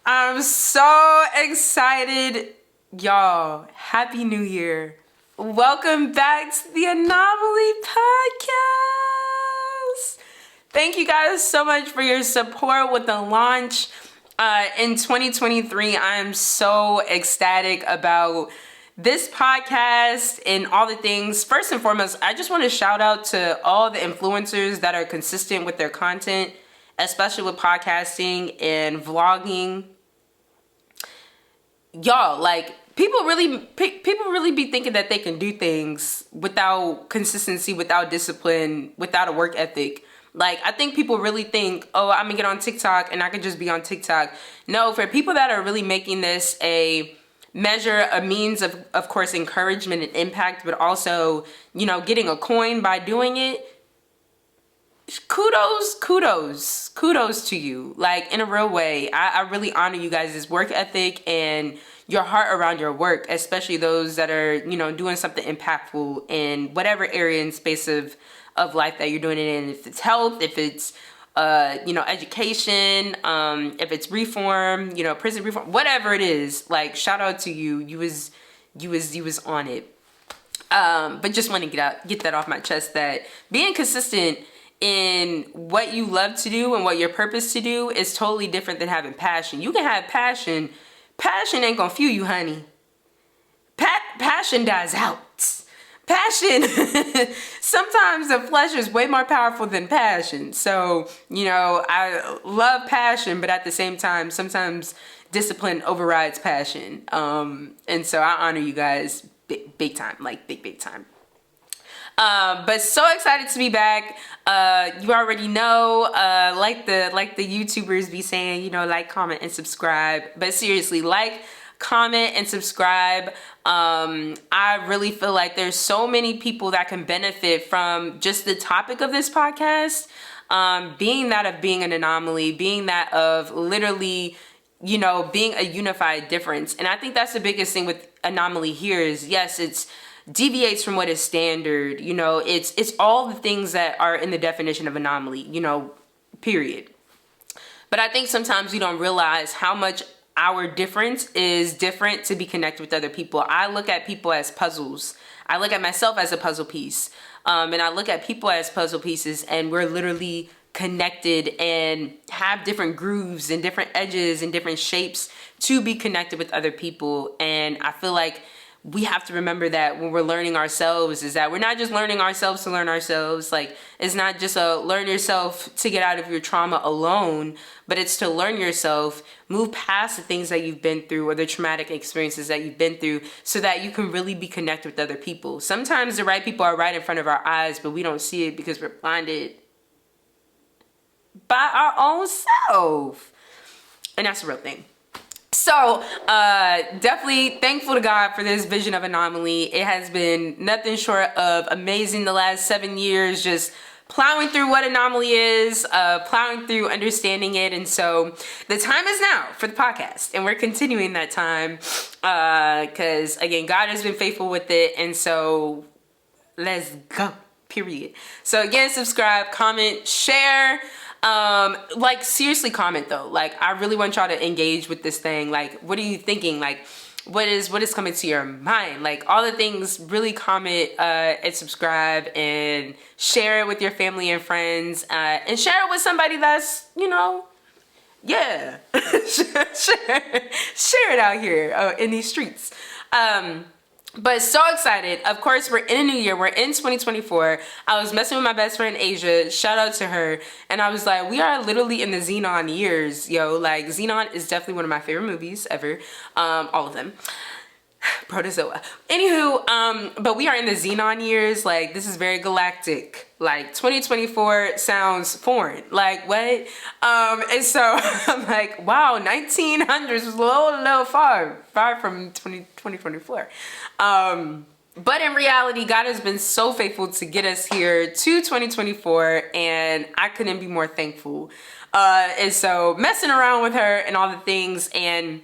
I'm so excited. Y'all, Happy New Year. Welcome back to the Anomaly podcast. Thank you guys so much for your support with the launch in 2023. I am so ecstatic about this podcast and all the things. First and foremost, I just want to shout out to all the influencers that are consistent with their content, especially with podcasting and vlogging. Y'all, like, people really be thinking that they can do things without consistency, without discipline, without a work ethic. Like, I think people really think, oh, I'm gonna get on TikTok and I can just be on TikTok. No, for people that are really making this a measure, a means of course, encouragement and impact, but also, you know, getting a coin by doing it, kudos to you. Like, in a real way, I really honor you guys' work ethic and your heart around your work, especially those that are, you know, doing something impactful in whatever area and space of life that you're doing it in. If it's health, if it's you know, education, if it's reform, you know, prison reform, whatever it is, like, shout out to you. You was on it. But just want to get that off my chest, that being consistent in what you love to do and what your purpose to do is totally different than having passion. You can have passion. Passion ain't gonna fuel you, honey. Passion dies out. Passion, sometimes the flesh is way more powerful than passion. So, you know, I love passion, but at the same time, sometimes discipline overrides passion. And so I honor you guys big time, like big time. But so excited to be back. You already know, like the YouTubers be saying, you know, like, comment, and subscribe. But seriously, like, comment, and subscribe. I really feel like there's so many people that can benefit from just the topic of this podcast. Being that of being an anomaly, being that of literally, you know, being a unified difference. And I think that's the biggest thing with Anomaly here is, yes, it's deviates from what is standard. You know, it's all the things that are in the definition of anomaly, you know, period. But I think sometimes we don't realize how much our difference is different to be connected with other people. I look at people as puzzles. I look at myself as a puzzle piece. And I look at people as puzzle pieces, and we're literally connected and have different grooves and different edges and different shapes to be connected with other people. And I feel like we have to remember that when we're learning ourselves, is that we're not just learning ourselves to learn ourselves. Like, it's not just a learn yourself to get out of your trauma alone, but it's to learn yourself, move past the things that you've been through or the traumatic experiences that you've been through, so that you can really be connected with other people. Sometimes the right people are right in front of our eyes, but we don't see it because we're blinded by our own self. And that's the real thing. So, definitely thankful to God for this vision of Anomaly. It has been nothing short of amazing the last 7 years, just plowing through what Anomaly is, plowing through understanding it. And so the time is now for the podcast, and we're continuing that time, because again, God has been faithful with it. And so let's go, period. So again, subscribe, comment, share. Like, seriously, comment though. Like, I really want y'all to engage with this thing. Like, what are you thinking? Like, what is coming to your mind? Like, all the things, really comment, and subscribe, and share it with your family and friends, and share it with somebody that's, you know, yeah, share it out here, in these streets. But so excited. Of course, we're in a new year. We're in 2024. I was messing with my best friend, Asia. Shout out to her. And I was like, we are literally in the Xenon years, yo. Like, Xenon is definitely one of my favorite movies ever. All of them. Protozoa. Anywho, but we are in the Xenon years. Like, this is very galactic. Like, 2024 sounds foreign. Like, what? And so I'm like, wow, 1900s was a little far from 2024. But in reality, God has been so faithful to get us here to 2024, and I couldn't be more thankful. And so messing around with her and all the things, and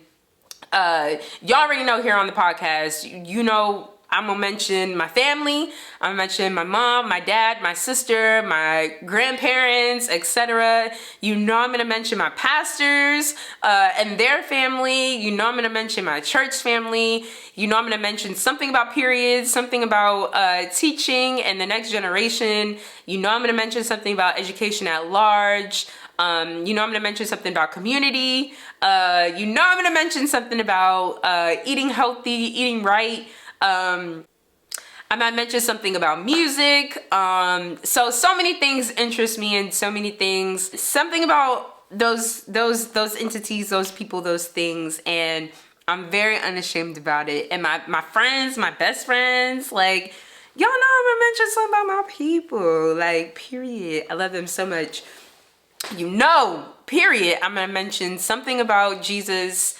y'all already know here on the podcast, you know, I'm gonna mention my family. I'm gonna mention my mom, my dad, my sister, my grandparents, etc. You know I'm gonna mention my pastors and their family. You know I'm gonna mention my church family. You know I'm gonna mention something about periods, something about teaching and the next generation. You know I'm gonna mention something about education at large. You know I'm gonna mention something about community. You know I'm gonna mention something about eating healthy, eating right. I might mention something about music. So many things interest me, and so many things. Something about those entities, those people, those things, and I'm very unashamed about it. And my friends, my best friends, like, y'all know I'm gonna mention something about my people. Like, period. I love them so much. You know, period, I'm gonna mention something about Jesus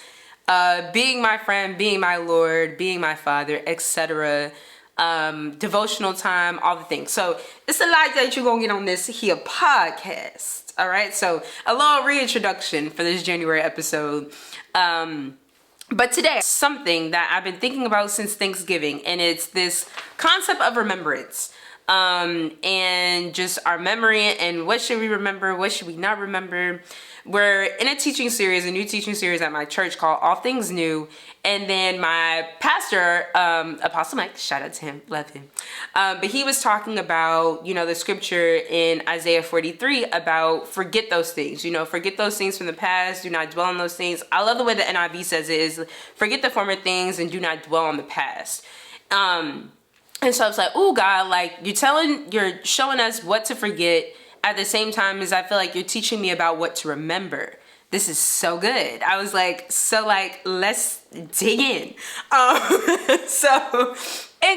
being my friend, being my Lord, being my Father, etc. Devotional time, all the things. So it's a lot that you're gonna get on this here podcast. All right, so a little reintroduction for this January episode. But today, something that I've been thinking about since Thanksgiving, and it's this concept of remembrance. And just our memory, and what should we remember, what should we not remember. We're in a teaching series, a new teaching series at my church called All Things New. And then my pastor, Apostle Mike, shout out to him, love him. But he was talking about, you know, the scripture in Isaiah 43 about forget those things, you know, forget those things from the past, do not dwell on those things. I love the way the NIV says it is, forget the former things and do not dwell on the past. And so I was like, oh God, like you're showing us what to forget at the same time as I feel like you're teaching me about what to remember. This is so good. I was like, let's dig in. And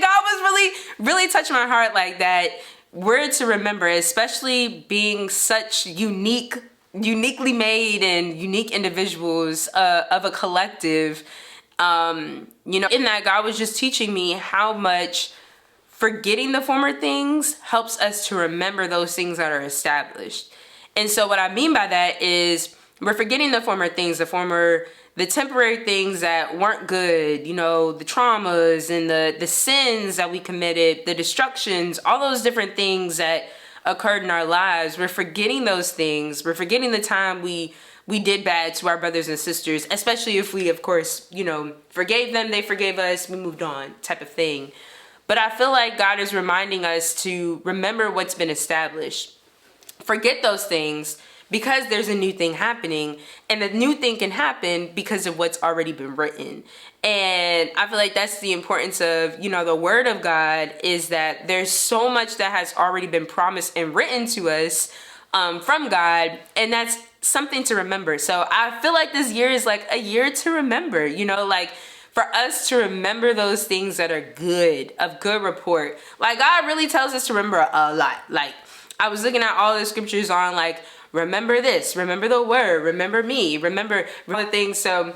God was really, really touching my heart like that. Word to remember, especially being such uniquely made and unique individuals of a collective. You know, in that God was just teaching me how much forgetting the former things helps us to remember those things that are established. And so what I mean by that is we're forgetting the former things, the temporary things that weren't good, you know, the traumas and the sins that we committed, the destructions, all those different things that occurred in our lives. We're forgetting those things. We're forgetting the time we did bad to our brothers and sisters, especially if we, of course, you know, forgave them, they forgave us, we moved on, type of thing. But I feel like God is reminding us to remember what's been established. Forget those things because there's a new thing happening, and the new thing can happen because of what's already been written. And I feel like that's the importance of, you know, the word of God, is that there's so much that has already been promised and written to us from God, and that's something to remember. So I feel like this year is like a year to remember, you know, like for us to remember those things that are good, of good report. Like God really tells us to remember a lot. Like I was looking at all the scriptures on like, remember this, remember the word, remember me, remember the things. So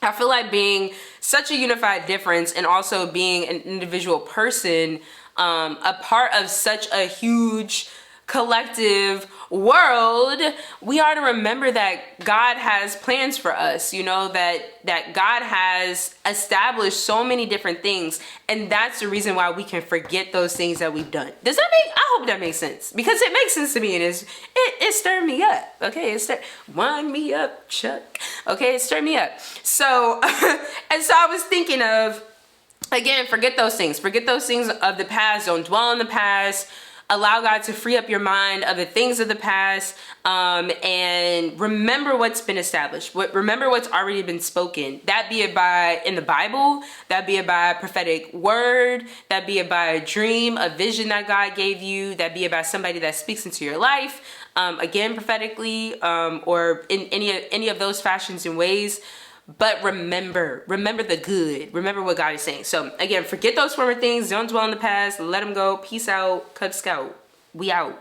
I feel like being such a unified difference and also being an individual person, a part of such a huge collective world, we are to remember that God has plans for us, you know, that God has established so many different things, and that's the reason why we can forget those things that we've done. Does that make, I hope that makes sense, because it makes sense to me, and it stirred me up. Okay, wind me up, Chuck. Okay, it stirred me up. So and so I was thinking of, again, forget those things of the past. Don't dwell on the past. Allow God to free up your mind of the things of the past, and remember what's been established. Remember what's already been spoken. That be it by in the Bible, that be it by a prophetic word, that be it by a dream, a vision that God gave you, that be it by somebody that speaks into your life, again prophetically, or in any of those fashions and ways. But remember the good. Remember what God is saying. So again, forget those former things. Don't dwell in the past. Let them go. Peace out. Cub Scout. We out.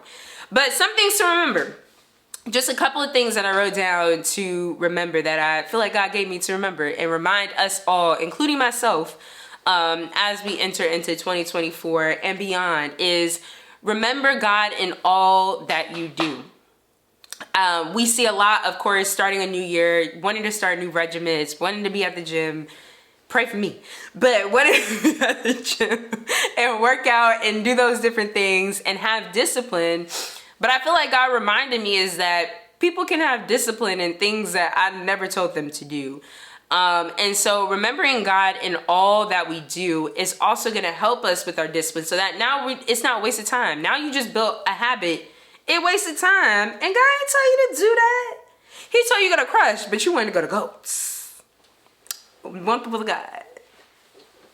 But some things to remember. Just a couple of things that I wrote down to remember, that I feel like God gave me to remember and remind us all, including myself, as we enter into 2024 and beyond, is remember God in all that you do. We see a lot, of course, starting a new year, wanting to start new regimens, wanting to be at the gym, pray for me. But what if you at the gym and work out and do those different things and have discipline? But I feel like God reminded me is that people can have discipline in things that I never told them to do. And so remembering God in all that we do is also going to help us with our discipline, so that now it's not a waste of time. Now you just built a habit. It wasted time. And God didn't tell you to do that. He told you to go to Crush, but you wanted to go to Goats. We want people to God.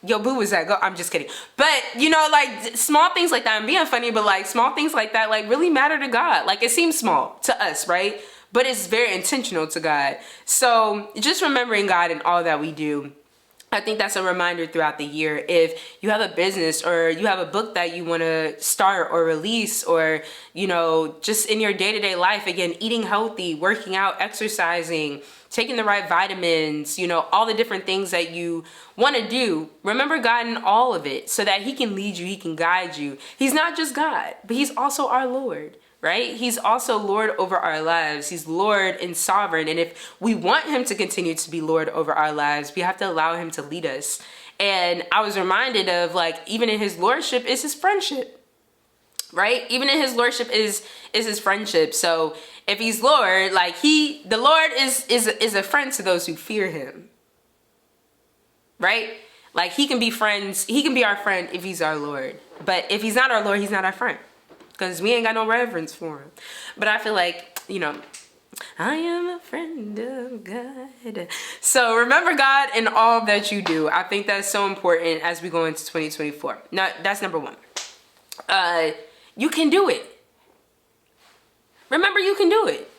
Yo, boo was that go? I'm just kidding. But, you know, like, small things like that, I'm being funny, but like small things like that, like, really matter to God. Like, it seems small to us, right? But it's very intentional to God. So just remembering God in all that we do, I think that's a reminder throughout the year. If you have a business or you have a book that you want to start or release, or, you know, just in your day-to-day life, again, eating healthy, working out, exercising, taking the right vitamins, you know, all the different things that you want to do, remember God in all of it, so that he can lead you, he can guide you. He's not just God, but he's also our Lord. Right? He's also Lord over our lives. He's Lord and sovereign. And if we want him to continue to be Lord over our lives, we have to allow him to lead us. And I was reminded of, like, even in his lordship is his friendship, right? Even in his lordship is his friendship. So if he's Lord, like the Lord is a friend to those who fear him, right? Like, he can be friends. He can be our friend if he's our Lord. But if he's not our Lord, he's not our friend, because we ain't got no reverence for him. But I feel like, you know, I am a friend of God. So remember God in all that you do. I think that's so important as we go into 2024. Now, that's number one. You can do it. Remember, you can do it.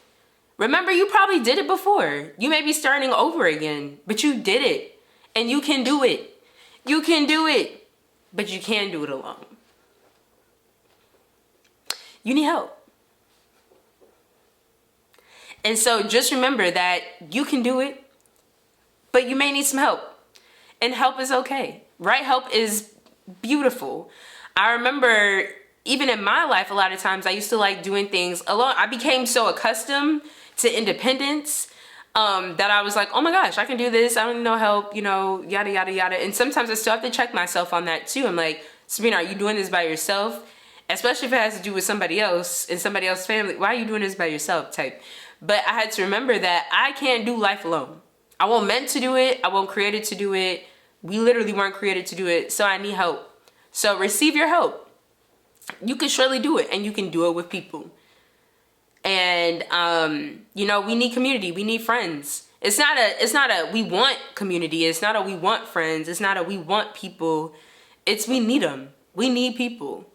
Remember, you probably did it before. You may be starting over again, but you did it. And you can do it. You can do it. But you can't do it alone. You need help. And so just remember that you can do it, but you may need some help. And help is okay, right? Help is beautiful. I remember even in my life, a lot of times I used to like doing things alone. I became so accustomed to independence that I was like, oh my gosh, I can do this. I don't need no help, you know, yada, yada, yada. And sometimes I still have to check myself on that too. I'm like, Sabrina, are you doing this by yourself? Especially if it has to do with somebody else and somebody else's family. Why are you doing this by yourself type? But I had to remember that I can't do life alone. I wasn't meant to do it. I wasn't created to do it. We literally weren't created to do it. So I need help. So receive your help. You can surely do it, and you can do it with people. And, you know, we need community. We need friends. It's not a we want community. It's not a we want friends. It's not a we want people. It's we need them. We need people.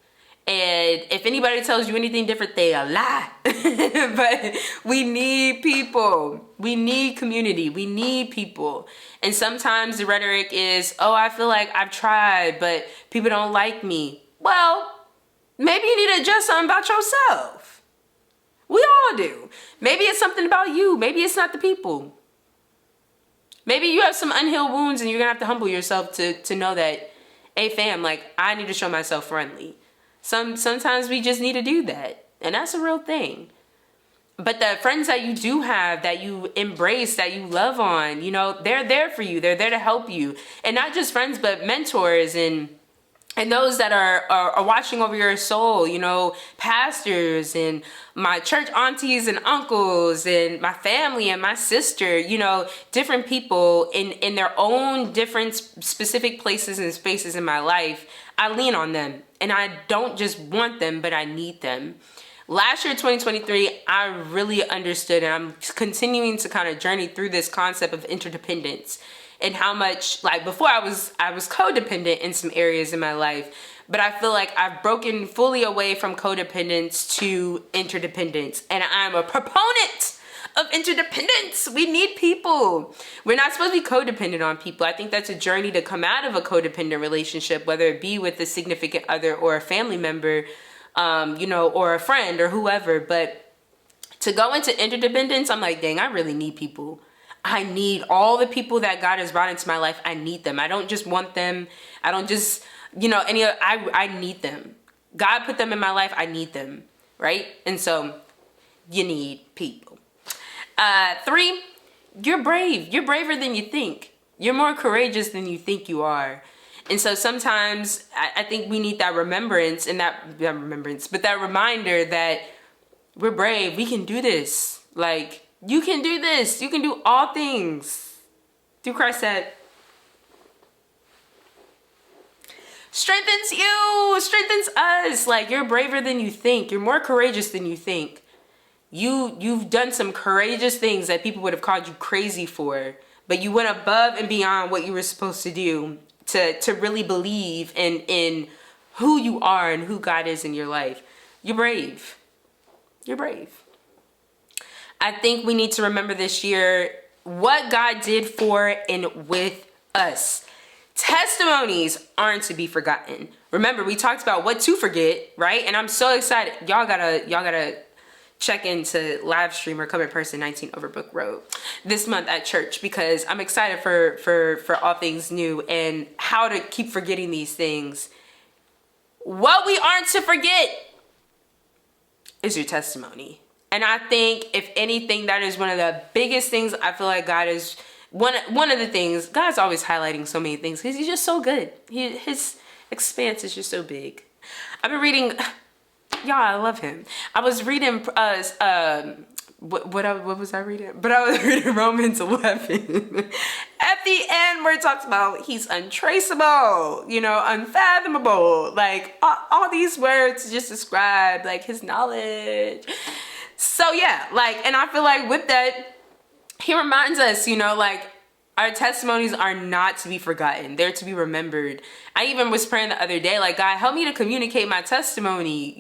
And if anybody tells you anything different, they a lie. But we need people. We need community. We need people. And sometimes the rhetoric is, oh, I feel like I've tried, but people don't like me. Well, maybe you need to adjust something about yourself. We all do. Maybe it's something about you. Maybe it's not the people. Maybe you have some unhealed wounds and you're going to have to humble yourself to know that, hey fam, like, I need to show myself friendly. Sometimes we just need to do that. And that's a real thing. But the friends that you do have, that you embrace, that you love on, you know, they're there for you. They're there to help you. And not just friends, but mentors and those that are watching over your soul, you know, pastors and my church aunties and uncles and my family and my sister, you know, different people in their own different specific places and spaces in my life. I lean on them, and I don't just want them, but I need them. Last year, 2023, I really understood, and I'm continuing to kind of journey through this concept of interdependence and how much, like, before I was codependent in some areas in my life, but I feel like I've broken fully away from codependence to interdependence, and I'm a proponent of interdependence. We need people. We're not supposed to be codependent on people. I think that's a journey to come out of a codependent relationship, whether it be with a significant other or a family member, you know, or a friend or whoever. But to go into interdependence, I'm like, dang, I really need people. I need all the people that God has brought into my life. I need them. I don't just want them. I don't just, you know, I need them. God put them in my life. I need them. Right? And so you need people. 3, you're brave. You're braver than you think. You're more courageous than you think you are. And so sometimes I think we need that remembrance and that reminder that we're brave. We can do this. Like, you can do this. You can do all things through Christ that strengthens you, strengthens us. Like, you're braver than you think. You're more courageous than you think. You've done some courageous things that people would have called you crazy for, but you went above and beyond what you were supposed to do to really believe in who you are and who God is in your life. You're brave. You're brave. I think we need to remember this year what God did for and with us. Testimonies aren't to be forgotten. Remember, we talked about what to forget, right? And I'm so excited. Y'all gotta check into live stream or come in person 19 Overbrook Road this month at church, because I'm excited for all things new and how to keep forgetting these things. What we aren't to forget is your testimony. And I think, if anything, that is one of the biggest things I feel like God is, one of the things, God's always highlighting so many things because he's just so good. His expanse is just so big. I've been reading, y'all, I love him. I was reading, what was I reading? But I was reading Romans 11. At the end where it talks about he's untraceable, unfathomable. Like, all these words just describe, like, his knowledge. So yeah, like, and I feel like with that, he reminds us, like, our testimonies are not to be forgotten. They're to be remembered. I even was praying the other day, like, God, help me to communicate my testimony,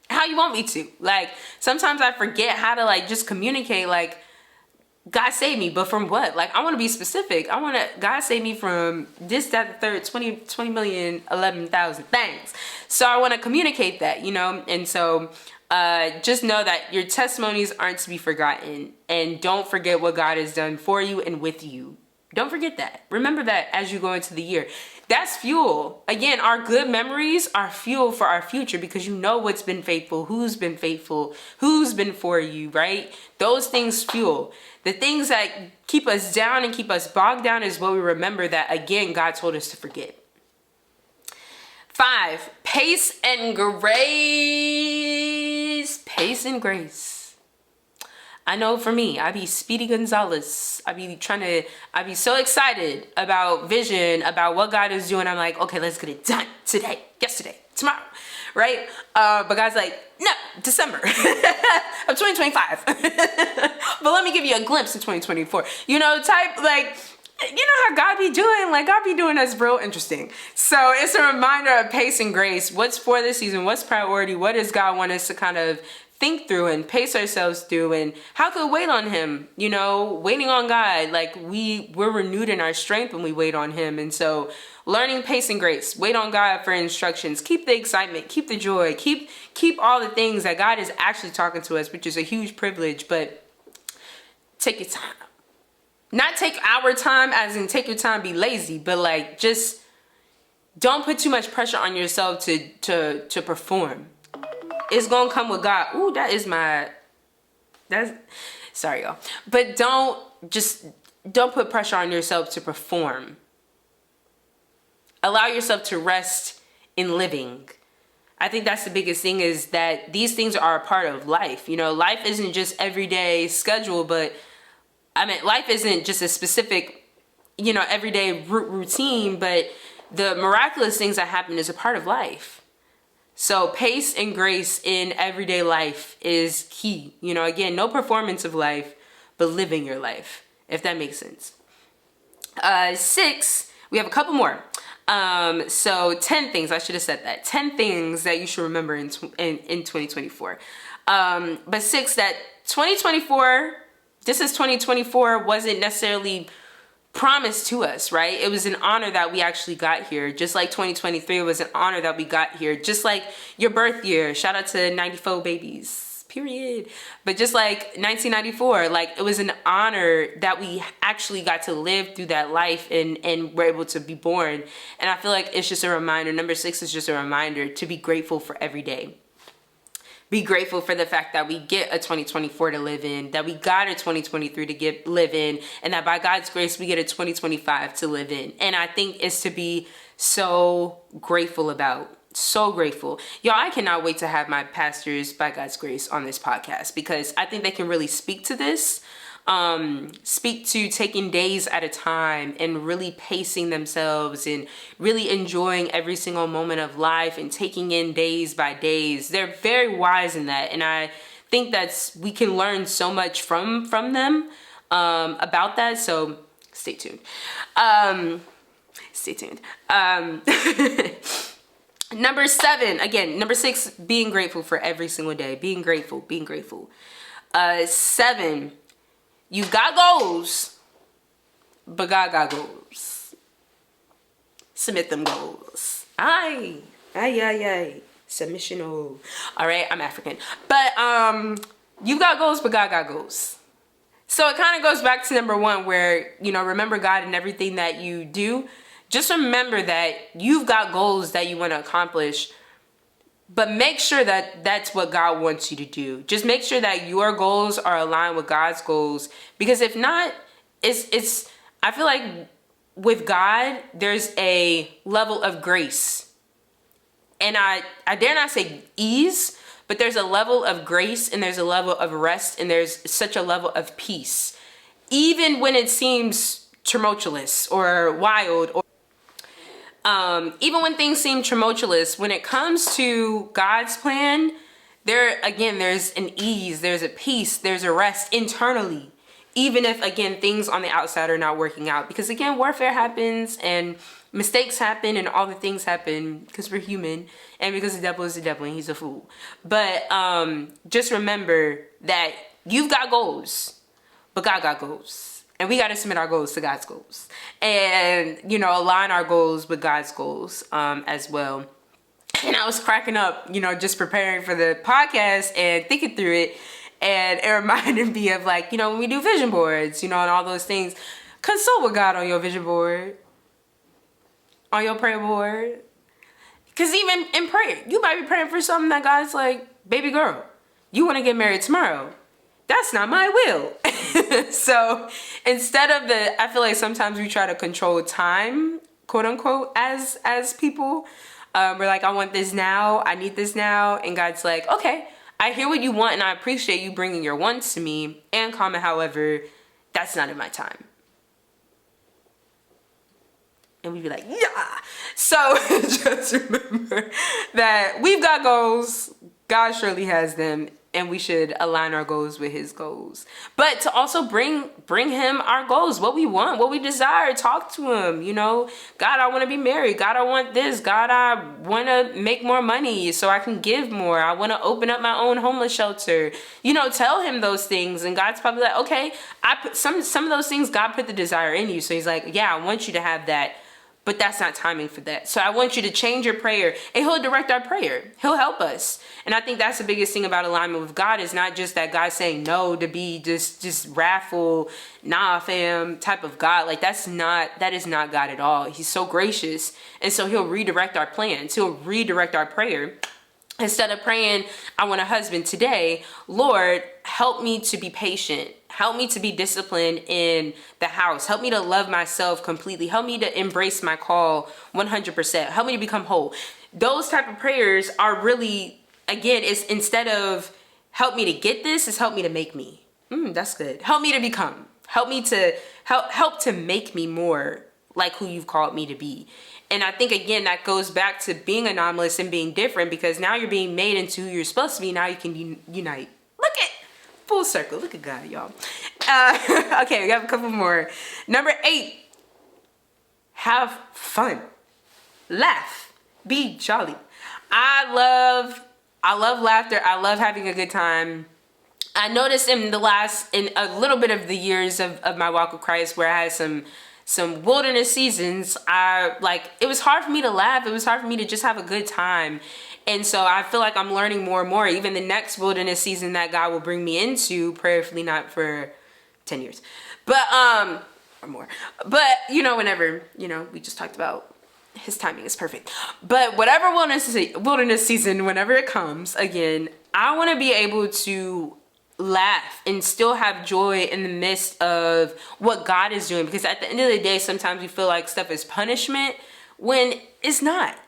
how you want me to. Like, sometimes I forget how to, like, just communicate, like, God saved me, but from what? Like, I want to be specific. God saved me from this, that, the third, 20 million, 11,000 things. So I want to communicate that, and so just know that your testimonies aren't to be forgotten, and don't forget what God has done for you and with you. Don't forget that. Remember that as you go into the year. That's fuel. Again, our good memories are fuel for our future, because you know what's been faithful, who's been for you, right? Those things fuel. The things that keep us down and keep us bogged down is what we remember that, again, God told us to forget. 5, pace and grace. Pace and grace. I know for me, I be Speedy Gonzalez. I be so excited about vision, about what God is doing. I'm like, okay, let's get it done today, yesterday, tomorrow, right? But God's like, no, December of 2025. But let me give you a glimpse of 2024. How God be doing? Like, God be doing us real interesting. So it's a reminder of pace and grace. What's for this season? What's priority? What does God want us to kind of think through and pace ourselves through? And how can we wait on him? Waiting on God. Like, we're renewed in our strength when we wait on him. And so learning pace and grace. Wait on God for instructions. Keep the excitement. Keep the joy. Keep all the things that God is actually talking to us, which is a huge privilege. But take your time. Not take our time as in take your time, be lazy, but like, just don't put too much pressure on yourself to perform. It's gonna come with God. Ooh, sorry y'all. But don't put pressure on yourself to perform. Allow yourself to rest in living. I think that's the biggest thing, is that these things are a part of life. Life isn't just everyday schedule, but life isn't just a specific, everyday routine, but the miraculous things that happen is a part of life. So pace and grace in everyday life is key. Again, no performance of life, but living your life, if that makes sense. 6, we have a couple more. So 10 things, I should have said that. 10 things that you should remember in 2024. But 6, that 2024... This is 2024 wasn't necessarily promised to us, right? It was an honor that we actually got here. Just like 2023 was an honor that we got here. Just like your birth year. Shout out to 94 babies, period. But just like 1994, like, it was an honor that we actually got to live through that life and were able to be born. And I feel like it's just a reminder. Number 6 is just a reminder to be grateful for every day. Be grateful for the fact that we get a 2024 to live in, that we got a 2023 to live in, and that by God's grace we get a 2025 to live in. And I think it's to be so grateful about. So grateful. Y'all, I cannot wait to have my pastors by God's grace on this podcast, because I think they can really speak to this. Speak to taking days at a time and really pacing themselves and really enjoying every single moment of life and taking in days by days. They're very wise in that, and I think we can learn so much from them about that. So stay tuned. Stay tuned. Number 7, again, number 6, being grateful for every single day. Being grateful. 7, you got goals, but God got goals. Submit them goals. Aye. Submission. All right, I'm African. But you got goals, but God got goals. So it kind of goes back to number 1, where, remember God in everything that you do. Just remember that you've got goals that you want to accomplish, but make sure that that's what God wants you to do. Just make sure that your goals are aligned with God's goals, because if not, I feel like with God, there's a level of grace. And I dare not say ease, but there's a level of grace, and there's a level of rest, and there's such a level of peace. Even when it seems tumultuous or wild, or even when things seem tumultuous, when it comes to God's plan, there's an ease, there's a peace, there's a rest internally. Even if, again, things on the outside are not working out. Because, again, warfare happens and mistakes happen and all the things happen because we're human and because the devil is the devil and he's a fool. But just remember that you've got goals, but God got goals. And we got to submit our goals to God's goals. And, align our goals with God's goals as well. And I was cracking up, just preparing for the podcast and thinking through it. And it reminded me of, when we do vision boards, and all those things. Consult with God on your vision board. On your prayer board. Because even in prayer, you might be praying for something that God's like, baby girl, you want to get married tomorrow. That's not my will. So instead of I feel like sometimes we try to control time, quote unquote, as people. We're like, I want this now. I need this now. And God's like, okay, I hear what you want and I appreciate you bringing your wants to me. And comment, however, that's not in my time. And we'd be like, yeah. So just remember that we've got goals. God surely has them. And we should align our goals with his goals. But to also bring him our goals, what we want, what we desire. Talk to him, God, I want to be married. God, I want this. God, I want to make more money so I can give more. I want to open up my own homeless shelter. Tell him those things. And God's probably like, okay, I put some of those things, God put the desire in you. So he's like, yeah, I want you to have that. But that's not timing for that. So I want you to change your prayer, and he'll direct our prayer. He'll help us. And I think that's the biggest thing about alignment with God, is not just that God's saying no to be just wrathful, nah fam type of God. That is not God at all. He's so gracious. And so he'll redirect our plans. He'll redirect our prayer. Instead of praying, I want a husband today, Lord, help me to be patient. Help me to be disciplined in the house. Help me to love myself completely. Help me to embrace my call 100%. Help me to become whole. Those type of prayers are really, again, it's instead of help me to get this, it's help me to make me. That's good. Help me to become. Help me to help to make me more like who you've called me to be. And I think, again, that goes back to being anomalous and being different, because now you're being made into who you're supposed to be. Now you can unite. Look at full circle. Look at God, y'all. Okay, we have a couple more. Number 8, have fun. Laugh. Be jolly. I love laughter. I love having a good time. I noticed in a little bit of the years of my walk with Christ, where I had some wilderness seasons, it was hard for me to laugh. It was hard for me to just have a good time. And so I feel like I'm learning more and more. Even the next wilderness season that God will bring me into, prayerfully not for 10 years, but, or more. But, whenever, we just talked about his timing is perfect. But whatever wilderness season, whenever it comes, again, I want to be able to laugh and still have joy in the midst of what God is doing, because at the end of the day, sometimes we feel like stuff is punishment when it's not.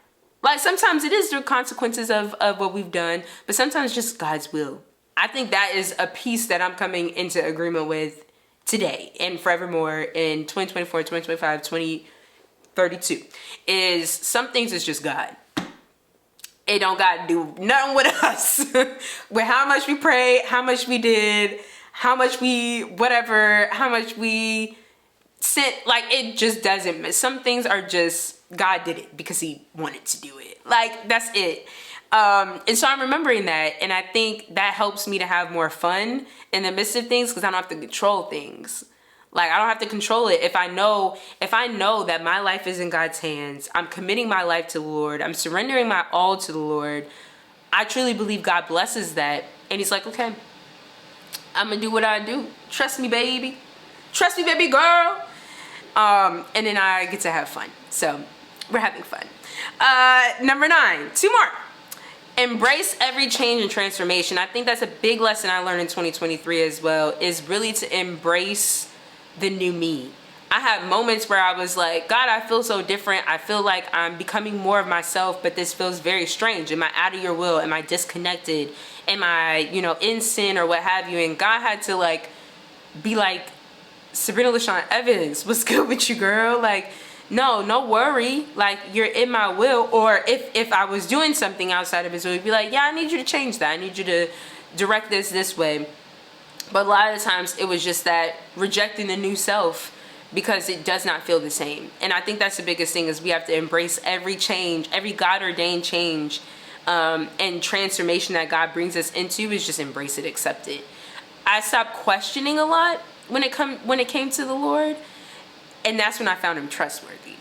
Like sometimes it is the consequences of what we've done, but sometimes just God's will. I think that is a piece that I'm coming into agreement with today and forevermore in 2024, 2025, 2032, is some things is just God. It don't got to do nothing with us. With how much we prayed, how much we did, how much we whatever, how much we sent. Like, it just doesn't. Some things are just God did it because he wanted to do it. Like, that's it. And so I'm remembering that, and I think that helps me to have more fun in the midst of things, because I don't have to control things. Like, I don't have to control it. If I know that my life is in God's hands, I'm committing my life to the Lord, I'm surrendering my all to the Lord, I truly believe God blesses that. And he's like, okay, I'm gonna do what I do. Trust me, baby. Trust me, baby girl. And then I get to have fun. So we're having fun. Number 9, 2 more. Embrace every change and transformation. I think that's a big lesson I learned in 2023 as well, is really to embrace the new me. I had moments where I was like, God, I feel so different. I feel like I'm becoming more of myself, but this feels very strange. Am I out of your will? Am I disconnected? Am I, in sin or what have you? And God had to like be like, Sabrina LaShawn Evans, what's good with you, girl? Like, no worry. Like, you're in my will. Or if I was doing something outside of his will, he'd be like, yeah, I need you to change that. I need you to direct this way. But a lot of the times it was just that rejecting the new self, because it does not feel the same. And I think that's the biggest thing, is we have to embrace every change, every God-ordained change and transformation that God brings us into, is just embrace it, accept it. I stopped questioning a lot when it came to the Lord, and that's when I found him trustworthy.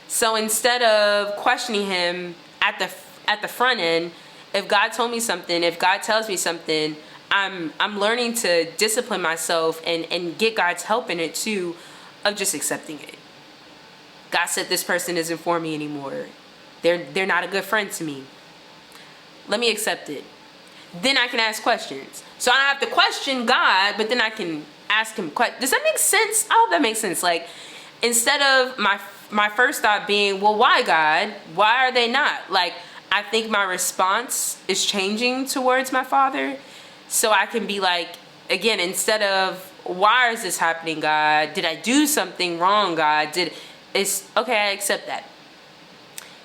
So instead of questioning him at the front end, if God told me something, if God tells me something, I'm learning to discipline myself and get God's help in it too, of just accepting it. God said this person isn't for me anymore. They're not a good friend to me. Let me accept it. Then I can ask questions. So I don't have to question God, but then I can ask him questions. Does that make sense? I hope that makes sense. Like, instead of my first thought being, well, why, God? Why are they not? Like, I think my response is changing towards my Father. So I can be like, again, instead of, why is this happening, God? Did I do something wrong, God? Okay, I accept that.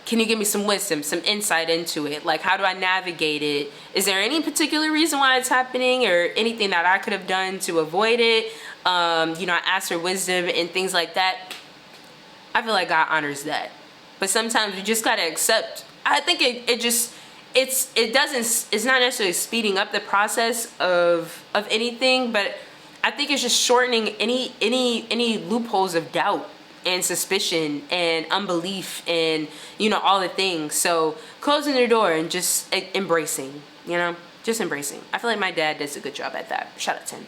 Can you give me some wisdom, some insight into it? Like, how do I navigate it? Is there any particular reason why it's happening, or anything that I could have done to avoid it? I ask for wisdom and things like that. I feel like God honors that. But sometimes we just gotta accept. I think it's not necessarily speeding up the process of anything, but I think it's just shortening any loopholes of doubt and suspicion and unbelief and all the things. So closing the door and just embracing, just embracing. I feel like my dad does a good job at that. Shout out to him.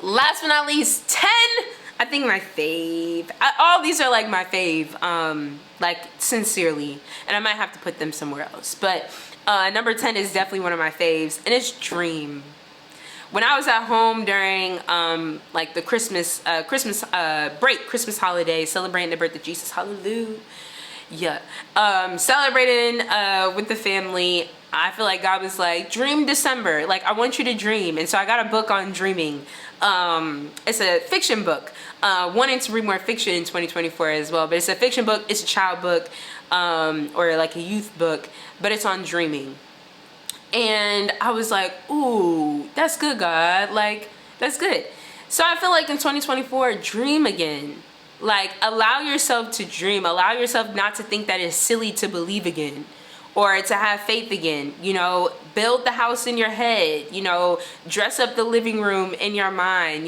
Last but not least, 10. I think my fave. All these are like my fave, like sincerely, and I might have to put them somewhere else. But number 10 is definitely one of my faves, and it's dream. When I was at home during like the Christmas break, Christmas holiday, celebrating the birth of Jesus, hallelujah. Celebrating with the family, I feel like God was like, dream December. Like, I want you to dream. And so I got a book on dreaming. It's a fiction book. Wanting to read more fiction in 2024 as well. But it's a fiction book. It's a child book, or like a youth book. But it's on dreaming. And I was like, ooh, that's good, God. Like, that's good. So I feel like in 2024, dream again. Like, allow yourself to dream. Allow yourself not to think that it's silly to believe again, or to have faith again. Build the house in your head. Dress up the living room in your mind.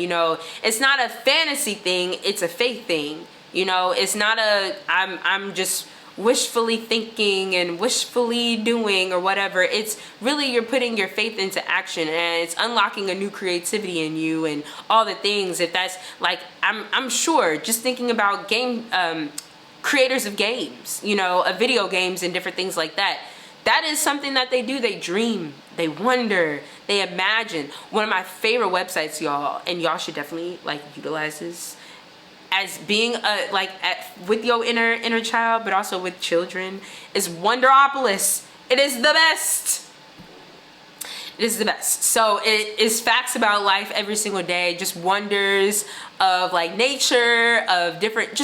It's not a fantasy thing. It's a faith thing. It's not I'm just wishfully thinking and wishfully doing or whatever. It's really, you're putting your faith into action, and it's unlocking a new creativity in you and all the things. If that's like, I'm sure, just thinking about creators of games, of video games and different things like that, That is something that they do. They dream, they wonder, they imagine. One of my favorite websites, y'all, and y'all should definitely like utilize this as being a with your inner child, but also with children, is Wonderopolis. It is the best. It is the best. So it is facts about life every single day, just wonders of like nature, of different,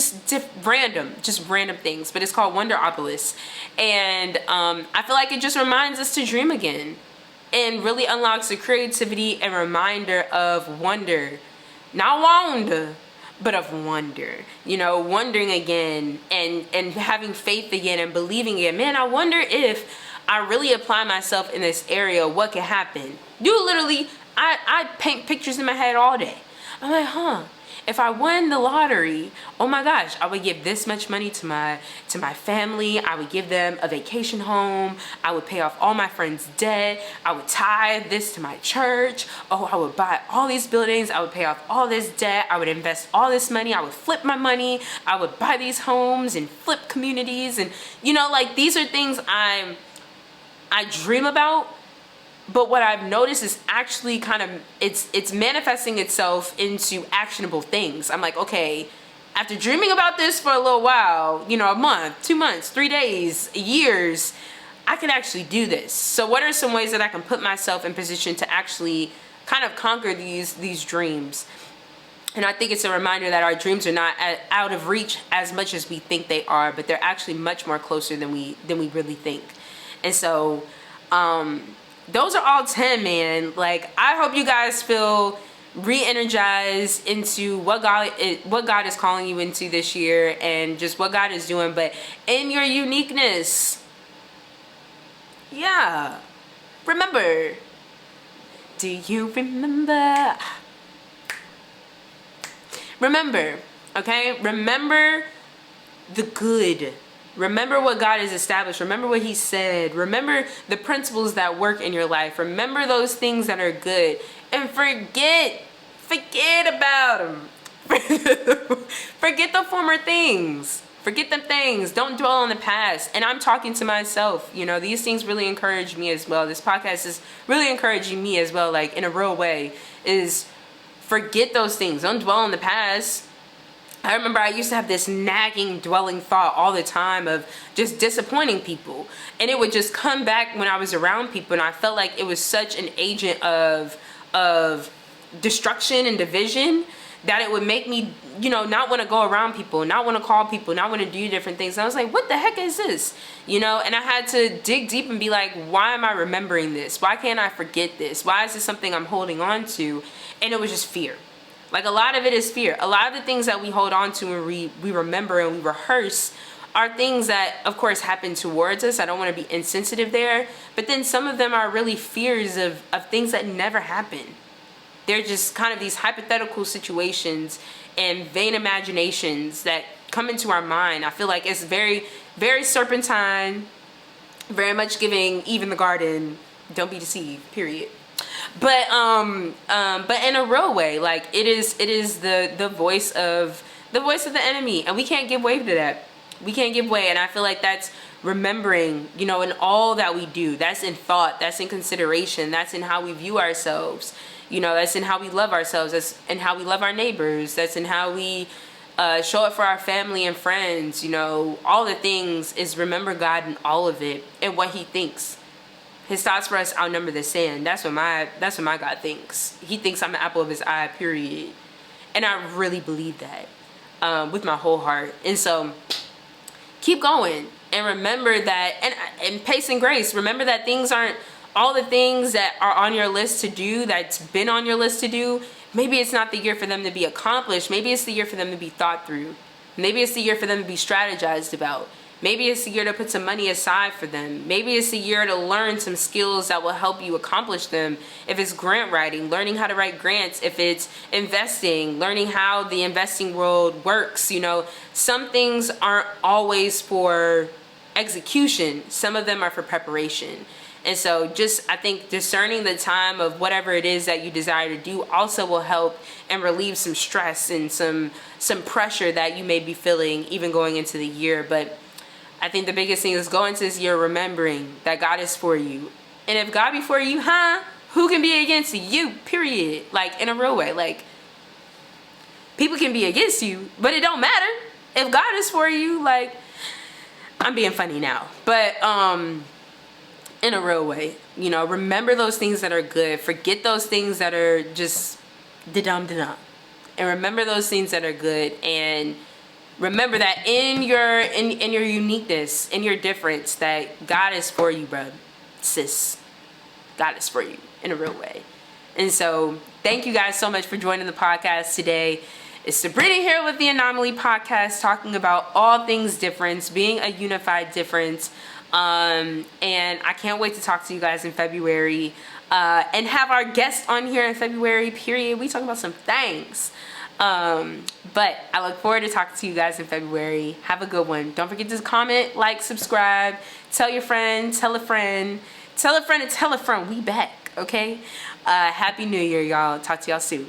random things. But it's called Wonderopolis, and I feel like it just reminds us to dream again, and really unlocks the creativity and reminder of wonder, not wonder, but of wonder. You know, wondering again and having faith again and believing again. Man, I wonder if I really apply myself in this area, what can happen? You literally, I paint pictures in my head all day. I'm like, if I won the lottery, oh my gosh, I would give this much money to my family. I would give them a vacation home. I would pay off all my friends' debt. I would tithe this to my church. Oh, I would buy all these buildings. I would pay off all this debt. I would invest all this money. I would flip my money. I would buy these homes and flip communities. And you know, like, these are things I dream about, but what I've noticed is actually kind of, it's manifesting itself into actionable things. I'm like, okay, after dreaming about this for a little while, you know, a month, 2 months, 3 days, years, I can actually do this. So what are some ways that I can put myself in position to actually kind of conquer these dreams? And I think it's a reminder that our dreams are not out of reach as much as we think they are, but they're actually much more closer than we really think. And so those are all 10, man. Like, I hope you guys feel re-energized into what God is calling you into this year, and just what God is doing, but in your uniqueness. Yeah. Remember. Do you remember? Remember, okay? Remember the good. Remember what God has established. Remember what he said. Remember the principles that work in your life. Remember those things that are good. And forget about them. Forget the former things. Forget them things. Don't dwell on the past. And I'm talking to myself. You know, these things really encourage me as well. This podcast is really encouraging me as well, like in a real way, is forget those things. Don't dwell on the past. I remember I used to have this nagging, dwelling thought all the time of just disappointing people. And it would just come back when I was around people, and I felt like it was such an agent of destruction and division that it would make me, you know, not want to go around people, not want to call people, not want to do different things. And I was like, what the heck is this? You know, and I had to dig deep and be like, why am I remembering this? Why can't I forget this? Why is this something I'm holding on to? And it was just fear. Like, a lot of it is fear. A lot of the things that we hold on to and we remember and we rehearse are things that, of course, happen towards us. I don't want to be insensitive there. But then some of them are really fears of things that never happen. They're just kind of these hypothetical situations and vain imaginations that come into our mind. I feel like it's very, very serpentine, very much giving Eve in the garden, don't be deceived, period. But in a real way, like, it is the voice of the enemy, and we can't give way to that. We can't give way. And I feel like that's remembering, you know, in all that we do. That's in thought, that's in consideration, that's in how we view ourselves, you know, that's in how we love ourselves, that's in how we love our neighbors, that's in how we show up for our family and friends. You know, all the things is remember God in all of it and what he thinks. His thoughts for us outnumber the sand. That's what my God thinks. He thinks I'm the apple of his eye, period. And I really believe that with my whole heart. And so keep going and remember that, and pace and grace. Remember that things aren't all the things that are on your list to do, that's been on your list to do. Maybe it's not the year for them to be accomplished. Maybe it's the year for them to be thought through. Maybe it's the year for them to be strategized about. Maybe it's the year to put some money aside for them. Maybe it's the year to learn some skills that will help you accomplish them. If it's grant writing, learning how to write grants. If it's investing, learning how the investing world works. You know, some things aren't always for execution. Some of them are for preparation. And so just, I think, discerning the time of whatever it is that you desire to do also will help and relieve some stress and some pressure that you may be feeling even going into the year. But I think the biggest thing is go into this year remembering that God is for you. And if God be for you, who can be against you? Period. Like, in a real way. Like, people can be against you, but it don't matter. If God is for you, like, I'm being funny now. But, in a real way, you know, remember those things that are good. Forget those things that are just da-dum. And remember those things that are good. And remember that in your uniqueness, in your difference, that God is for you, bro. Sis. God is for you in a real way. And so thank you guys so much for joining the podcast today. It's Sabrina here with the Anomaly podcast, talking about all things difference, being a unified difference. And I can't wait to talk to you guys in February, and have our guest on here in February, period. We talk about some things. But I look forward to talking to you guys in February. Have a good one. Don't forget to comment, like, subscribe, tell your friend, tell a friend, tell a friend, and tell a friend. We back, okay? Happy New Year, y'all. Talk to y'all soon.